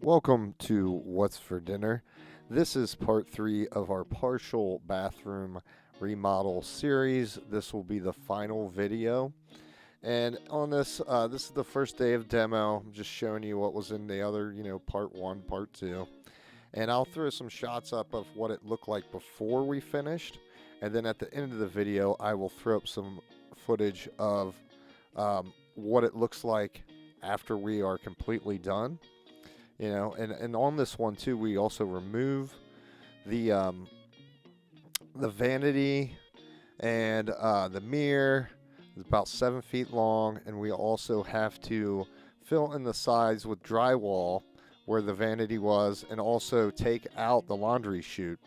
Welcome to What's for Dinner. This is part 3 of our partial bathroom remodel series. This will be the final video. And on this, this is the first day of demo. I'm just showing you what was in the other, part 1, part 2. And I'll throw some shots up of what it looked like before we finished. And then at the end of the video, I will throw up some footage of what it looks like after we are completely done. And on this one too, we also remove the vanity and the mirror. It's about 7 feet long, and we also have to fill in the sides with drywall where the vanity was, and also take out the laundry chute.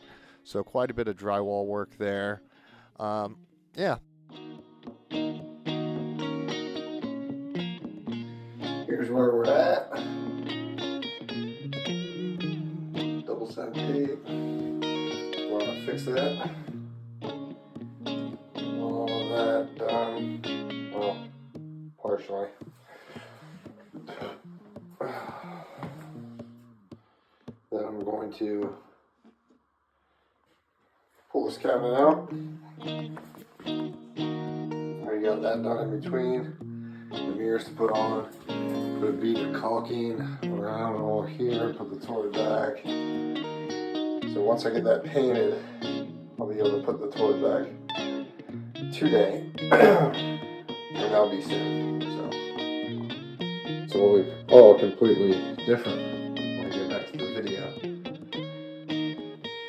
So quite a bit of drywall work there. Yeah. Here's where we're at. Double-sided tape. We're gonna fix that. All of that done. Well, partially. Then I'm going to pull this cabinet out. Already got that done in between. The mirrors to put on. Put a bead of caulking around all here. Put the toilet back. So once I get that painted, I'll be able to put the toilet back today. And that'll be soon. So we'll be all completely different when I get back to the video.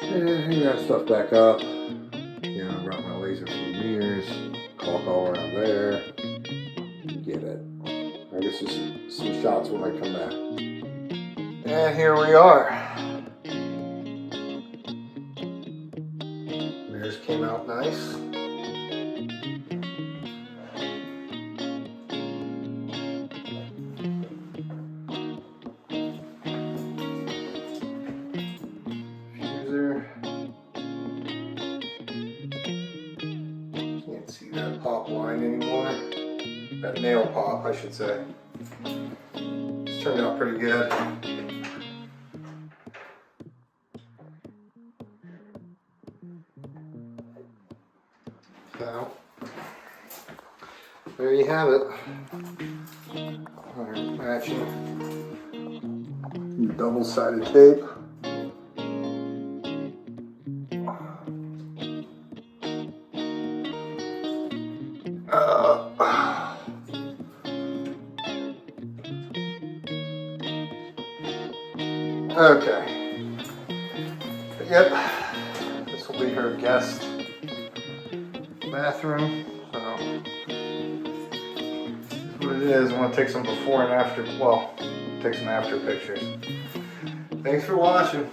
And hang that stuff back up. Run my laser through the mirrors, caulk all around there. Get it. I guess just some shots when I come back. And here we are. Mirrors came out nice. Can't see that pop line anymore. That nail pop, I should say. It's turned out pretty good. So, there you have it. Our matching double-sided tape. Okay. Yep. This will be her guest bathroom. So, what it is, I want to take some before and after. Well, take some after pictures. Thanks for watching.